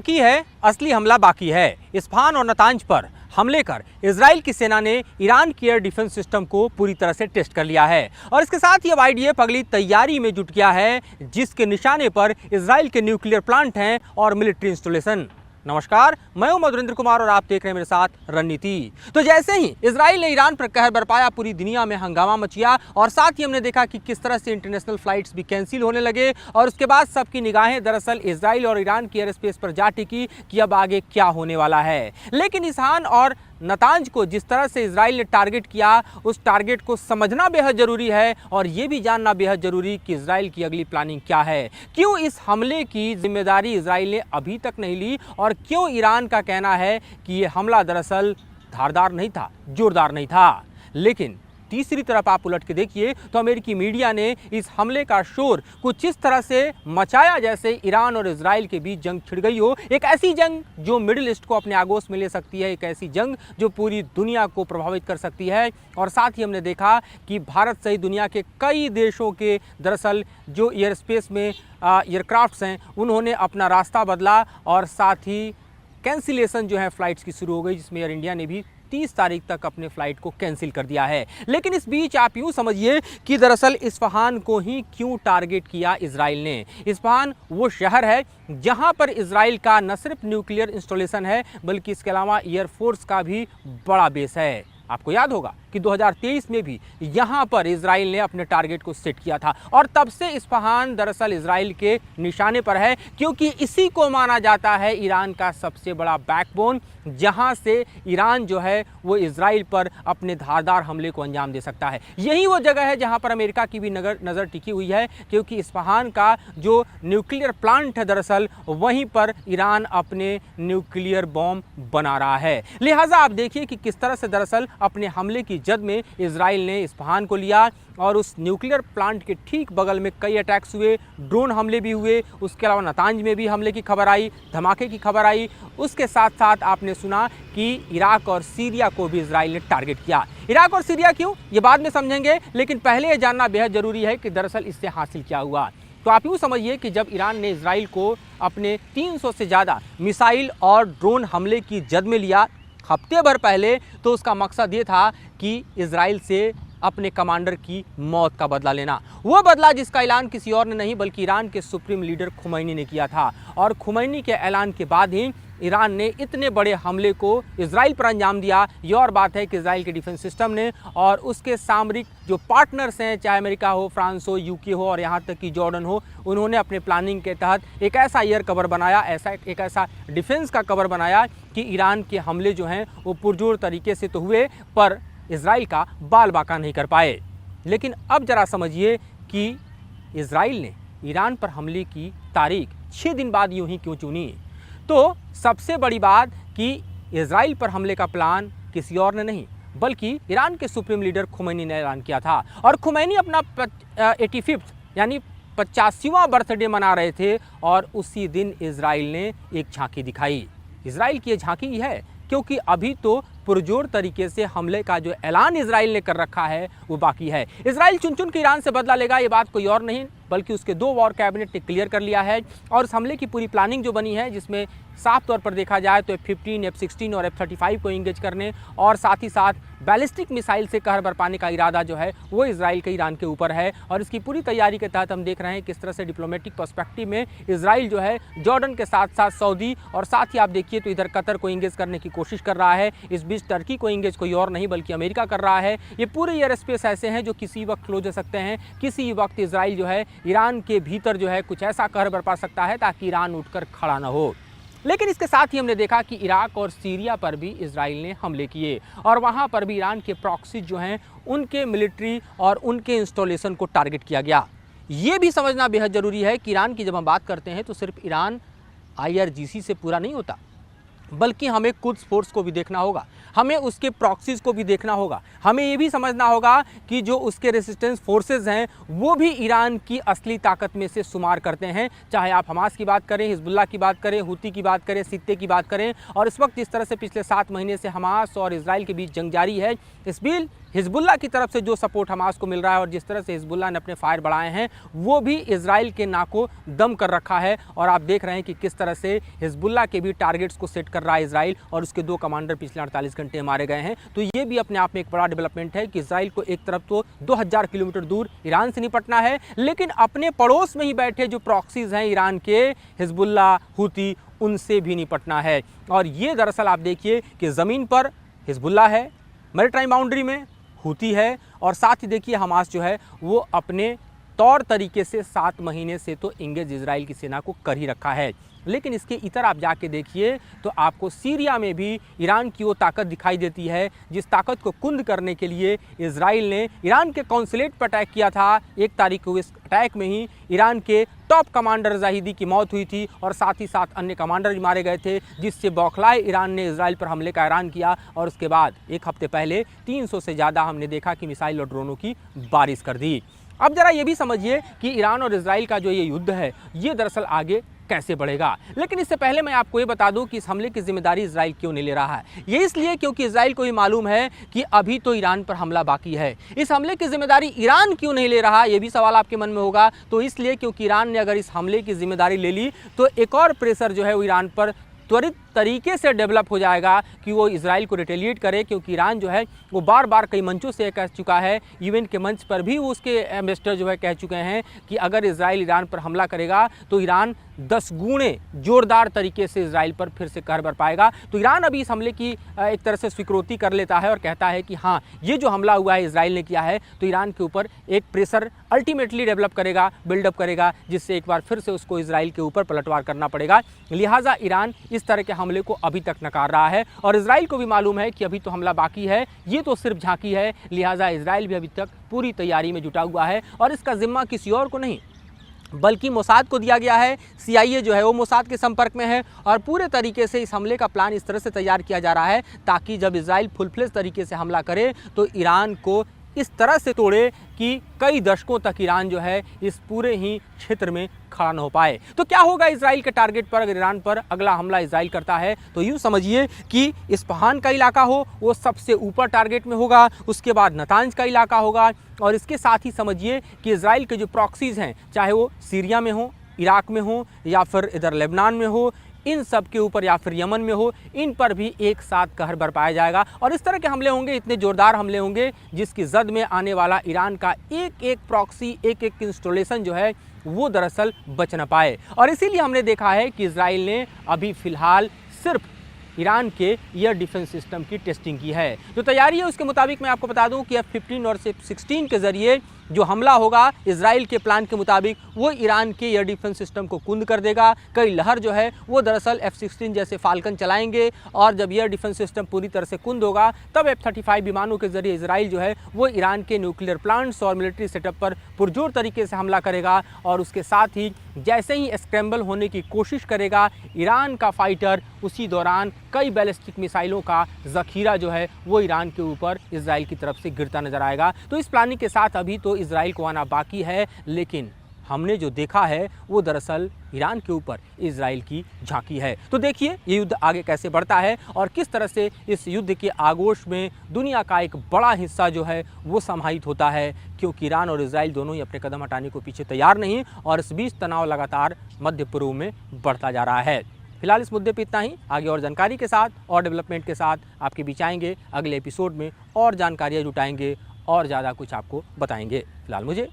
बाकी है, असली हमला बाकी है। इस्फहान और नतांज पर हमले कर इजराइल की सेना ने ईरान की एयर डिफेंस सिस्टम को पूरी तरह से टेस्ट कर लिया है और इसके साथ ही अब आईडीएफ अगली तैयारी में जुट गया है, जिसके निशाने पर इजराइल के न्यूक्लियर प्लांट हैं और मिलिट्री इंस्टॉलेशन। नमस्कार, मैं हूं मधुरेंद्र कुमार और आप देख रहे हैं मेरे साथ रणनीति। तो जैसे ही इजराइल ने ईरान पर कहर बरपाया, पूरी दुनिया में हंगामा मचिया और साथ ही हमने देखा कि किस तरह से इंटरनेशनल फ्लाइट्स भी कैंसिल होने लगे और उसके बाद सबकी निगाहें दरअसल इजराइल और ईरान की एयर स्पेस पर जा टिकी कि अब आगे क्या होने वाला है। लेकिन इस्फहान और नतांज को जिस तरह से इजराइल ने टारगेट किया, उस टारगेट को समझना बेहद जरूरी है और ये भी जानना बेहद जरूरी कि इजराइल की अगली प्लानिंग क्या है। क्यों इस हमले की जिम्मेदारी इजराइल ने अभी तक नहीं ली और क्यों ईरान का कहना है कि ये हमला दरअसल धारदार नहीं था, जोरदार नहीं था। लेकिन तीसरी तरफ आप उलट के देखिए तो अमेरिकी मीडिया ने इस हमले का शोर कुछ इस तरह से मचाया जैसे ईरान और इजराइल के बीच जंग छिड़ गई हो। एक ऐसी जंग जो मिडिल ईस्ट को अपने आगोश में ले सकती है, एक ऐसी जंग जो पूरी दुनिया को प्रभावित कर सकती है। और साथ ही हमने देखा कि भारत सहित दुनिया के कई देशों के दरअसल जो एयर स्पेस में एयरक्राफ्ट्स हैं, उन्होंने अपना रास्ता बदला और साथ ही कैंसिलेशन जो है फ्लाइट्स की शुरू हो गई, जिसमें एयर इंडिया ने भी 30 तारीख तक अपने फ्लाइट को कैंसिल कर दिया है। लेकिन इस बीच आप यूं समझिए कि दरअसल इस्फहान को ही क्यों टारगेट किया इजराइल ने। इस्फहान वो शहर है जहां पर इजराइल का न सिर्फ न्यूक्लियर इंस्टॉलेशन है बल्कि इसके अलावा एयरफोर्स का भी बड़ा बेस है। आपको याद होगा कि 2023 में भी यहाँ पर इजराइल ने अपने टारगेट को सेट किया था और तब से इस्फहान दरअसल इजराइल के निशाने पर है, क्योंकि इसी को माना जाता है ईरान का सबसे बड़ा बैकबोन, जहाँ से ईरान जो है वो इजराइल पर अपने धारदार हमले को अंजाम दे सकता है। यही वो जगह है जहाँ पर अमेरिका की भी नज़र टिकी हुई है, क्योंकि इस्फहान का जो न्यूक्लियर प्लांट है दरअसल वहीं पर ईरान अपने न्यूक्लियर बॉम्ब बना रहा है। लिहाजा आप देखिए कि किस तरह से दरअसल अपने हमले की जद में इजराइल ने इस्फहान को लिया और उस न्यूक्लियर प्लांट के ठीक बगल में कई अटैक्स हुए, ड्रोन हमले भी हुए। उसके अलावा नतांज में भी हमले की खबर आई, धमाके की खबर आई। उसके साथ साथ आपने सुना कि इराक और सीरिया को भी इजराइल ने टारगेट किया। इराक और सीरिया क्यों, ये बाद में समझेंगे, लेकिन पहले ये जानना बेहद जरूरी है कि दरअसल इससे हासिल क्या हुआ। तो आप यूँ समझिए कि जब ईरान ने इजराइल को अपने 300 से ज़्यादा मिसाइल और ड्रोन हमले की जद में लिया हफ्ते भर पहले, तो उसका मकसद ये था कि इजराइल से अपने कमांडर की मौत का बदला लेना। वो बदला जिसका ऐलान किसी और ने नहीं बल्कि ईरान के सुप्रीम लीडर खुमैनी ने किया था। और खुमैनी के ऐलान के बाद ही ईरान ने इतने बड़े हमले को इजराइल पर अंजाम दिया। ये और बात है कि इजराइल के डिफेंस सिस्टम ने और उसके सामरिक जो पार्टनर्स हैं, चाहे अमेरिका हो, फ्रांस हो, यूके हो और यहाँ तक कि जॉर्डन हो, उन्होंने अपने प्लानिंग के तहत एक ऐसा एयर कवर बनाया, एक ऐसा डिफेंस का कवर बनाया कि ईरान के हमले जो हैं वो पुरजोर तरीके से तो हुए पर इजराइल का बाल बाका नहीं कर पाए। लेकिन अब जरा समझिए कि इजराइल ने ईरान पर हमले की तारीख 6 दिन बाद यूं ही क्यों चुनी। तो सबसे बड़ी बात कि इजराइल पर हमले का प्लान किसी और ने नहीं बल्कि ईरान के सुप्रीम लीडर खुमैनी ने ऐलान किया था। और खुमैनी अपना 85th यानी 85वां बर्थडे मना रहे थे और उसी दिन इजराइल ने एक झांकी दिखाई। इजराइल की ये झांकी है क्योंकि अभी तो पुरजोर तरीके से हमले का जो ऐलान इजराइल ने कर रखा है वो बाकी है। इजराइल चुन चुन के ईरान से बदला लेगा, ये बात कोई और नहीं बल्कि उसके 2 वॉर कैबिनेट ने क्लियर कर लिया है। और इस हमले की पूरी प्लानिंग जो बनी है, जिसमें साफ तौर पर देखा जाए तो F-15, F-16 और F-35 को इंगेज करने और साथ ही साथ बैलिस्टिक मिसाइल से कहर बरपाने का इरादा जो है वो इजराइल के ईरान के ऊपर है। और इसकी पूरी तैयारी के तहत हम देख रहे हैं किस तरह से डिप्लोमेटिक पर्सपेक्टिव में इजराइल जो है जॉर्डन के साथ साथ सऊदी और साथ ही आप देखिए तो इधर कतर को इंगेज करने की कोशिश कर रहा है। इस बीच टर्की को इंगेज कोई और नहीं बल्कि अमेरिका कर रहा है। ये पूरे एयर स्पेस ऐसे हैं जो किसी वक्त क्लोज हो सकते हैं। किसी वक्त इजराइल जो है ईरान के भीतर जो है कुछ ऐसा कहर बरपा सकता है ताकि ईरान उठकर खड़ा न हो। लेकिन इसके साथ ही हमने देखा कि इराक और सीरिया पर भी इजराइल ने हमले किए और वहाँ पर भी ईरान के प्रॉक्सी जो हैं उनके मिलिट्री और उनके इंस्टॉलेशन को टारगेट किया गया। ये भी समझना बेहद ज़रूरी है कि ईरान की जब हम बात करते हैं तो सिर्फ ईरान IRGC से पूरा नहीं होता बल्कि हमें कुड्स फोर्स को भी देखना होगा, हमें उसके प्रॉक्सीज़ को भी देखना होगा, हमें ये भी समझना होगा कि जो उसके रेसिस्टेंस फोर्सेस हैं वो भी ईरान की असली ताकत में से शुमार करते हैं। चाहे आप हमास की बात करें, हिजबुल्लाह की बात करें, हुती की बात करें, सित्ते की बात करें। और इस वक्त जिस तरह से पिछले 7 महीने से हमास और इजराइल के बीच जंग जारी है, इस बीच हिजबुल्लाह की तरफ से जो सपोर्ट हमास को मिल रहा है और जिस तरह से हिजबुल्लाह ने अपने फायर बढ़ाए हैं वो भी इजराइल के नाको दम कर रखा है। और आप देख रहे हैं कि किस तरह से हिजबुल्लाह के भी टारगेट्स को सेट कर रहा है इजराइल, और उसके 2 कमांडर पिछले 48 घंटे मारे गए हैं। तो ये भी अपने आप में एक बड़ा डेवलपमेंट है कि इजराइल को एक तरफ तो 2000 किलोमीटर दूर ईरान से निपटना है, लेकिन अपने पड़ोस में ही बैठे जो प्रॉक्सीज हैं ईरान के, हिजबुल्लाह, हूती, उनसे भी निपटना है। और ये दरअसल आप देखिए कि ज़मीन पर हिजबुल्लाह है, मैरीटाइम बाउंड्री में हूती है, और साथ ही देखिए हमास जो है वो अपने तौर तरीके से 7 महीने से तो इंगेज इजराइल की सेना को कर ही रखा है। लेकिन इसके इतर आप जाके देखिए तो आपको सीरिया में भी ईरान की वो ताकत दिखाई देती है जिस ताकत को कुंद करने के लिए इजराइल ने ईरान के कॉन्सुलेट पर अटैक किया था। 1 तारीख को इस अटैक में ही ईरान के टॉप कमांडर जाहिदी की मौत हुई थी और साथ ही साथ अन्य कमांडर भी मारे गए थे, जिससे बौखलाए ईरान ने इजराइल पर हमले का ऐलान किया। और उसके बाद 1 हफ्ते पहले 300 से ज़्यादा हमने देखा कि मिसाइल और ड्रोनों की बारिश कर दी। अब जरा ये भी समझिए कि ईरान और इजराइल का जो ये युद्ध है ये दरअसल आगे कैसे बढ़ेगा। लेकिन इससे पहले मैं आपको ये बता दूं कि इस हमले की जिम्मेदारी इजराइल क्यों नहीं ले रहा है। ये इसलिए क्योंकि इजराइल को ये मालूम है कि अभी तो ईरान पर हमला बाकी है। इस हमले की जिम्मेदारी ईरान क्यों नहीं ले रहा, ये भी सवाल आपके मन में होगा। तो इसलिए क्योंकि ईरान ने अगर इस हमले की जिम्मेदारी ले ली तो एक और प्रेशर जो है वो ईरान पर त्वरित तरीके से डेवलप हो जाएगा कि वो इजराइल को रिटेलिएट करे, क्योंकि ईरान जो है वो बार बार कई मंचों से कह चुका है, यूएन के मंच पर भी उसके एम्बेसडर जो है कह चुके हैं कि अगर इजराइल ईरान पर हमला करेगा तो ईरान 10 गुणे जोरदार तरीके से इजराइल पर फिर से कहर बरपाएगा। तो ईरान अभी इस हमले की एक तरह से स्वीकृति कर लेता है और कहता है कि हाँ, ये जो हमला हुआ है इजराइल ने किया है, तो ईरान के ऊपर एक प्रेशर अल्टीमेटली डेवलप करेगा, बिल्डअप करेगा, जिससे एक बार फिर से उसको इजराइल के ऊपर पलटवार करना पड़ेगा। लिहाजा ईरान इस तरह के हमले को अभी तक नकार रहा है और इजराइल को भी मालूम है कि अभी तो हमला बाकी है, ये तो सिर्फ झांकी है। लिहाजा इजराइल भी अभी तक पूरी तैयारी में जुटा हुआ है और इसका जिम्मा किसी और को नहीं बल्कि मोसाद को दिया गया है। CIA जो है वो मोसाद के संपर्क में है और पूरे तरीके से इस हमले का प्लान इस तरह से तैयार किया जा रहा है ताकि जब इजराइल फुल फ्लेज तरीके से हमला करे तो ईरान को इस तरह से तोड़े कि कई दशकों तक ईरान जो है इस पूरे ही क्षेत्र में खड़ा न हो पाए। तो क्या होगा इजराइल के टारगेट पर अगर ईरान पर अगला हमला इजराइल करता है? तो यूँ समझिए कि इस्फहान का इलाका हो वो सबसे ऊपर टारगेट में होगा, उसके बाद नतांज का इलाका होगा और इसके साथ ही समझिए कि इजराइल के जो प्रॉक्सीज़ हैं, चाहे वो सीरिया में हो, इराक में हो या फिर इधर लेबनान में हो, इन सब के ऊपर या फिर यमन में हो, इन पर भी एक साथ कहर बरपाया जाएगा। और इस तरह के हमले होंगे, इतने ज़ोरदार हमले होंगे जिसकी जद में आने वाला ईरान का एक एक प्रॉक्सी, एक एक इंस्टॉलेशन जो है वो दरअसल बच न पाए। और इसीलिए हमने देखा है कि इजराइल ने अभी फ़िलहाल सिर्फ ईरान के एयर डिफेंस सिस्टम की टेस्टिंग की है। जो तैयारी है उसके मुताबिक मैं आपको बता दूं कि F-15 और F-16 के ज़रिए जो हमला होगा इजराइल के प्लान के मुताबिक वो ईरान के एयर डिफेंस सिस्टम को कुंद कर देगा। कई लहर जो है वो दरअसल F-16 जैसे फाल्कन चलाएंगे और जब एयर डिफेंस सिस्टम पूरी तरह से कुंद होगा तब F-35 विमानों के जरिए इजराइल जो है वो ईरान के न्यूक्लियर प्लांट्स और मिलिट्री सेटअप पर पुरजोर तरीके से हमला करेगा। और उसके साथ ही जैसे ही स्क्रैम्बल होने की कोशिश करेगा ईरान का फाइटर, उसी दौरान कई बैलिस्टिक मिसाइलों का ज़खीरा जो है वो ईरान के ऊपर इजराइल की तरफ से गिरता नजर आएगा। तो इस प्लानिंग के साथ अभी तो इजराइल को आना बाकी है, लेकिन हमने जो देखा है वो दरअसल ईरान के ऊपर इजराइल की झांकी है। तो देखिए ये युद्ध आगे कैसे बढ़ता है और किस तरह से इस युद्ध के आगोश में दुनिया का एक बड़ा हिस्सा जो है वो समाहित होता है, क्योंकि ईरान और इजराइल दोनों ही अपने कदम हटाने को पीछे तैयार नहीं और इस बीच तनाव लगातार मध्य पूर्व में बढ़ता जा रहा है। फिलहाल इस मुद्दे पे इतना ही। आगे और जानकारी के साथ और डेवलपमेंट के साथ आपके बीच आएंगे। अगले एपिसोड में और जानकारियाँ जुटाएंगे और ज़्यादा कुछ आपको बताएंगे। फिलहाल मुझे और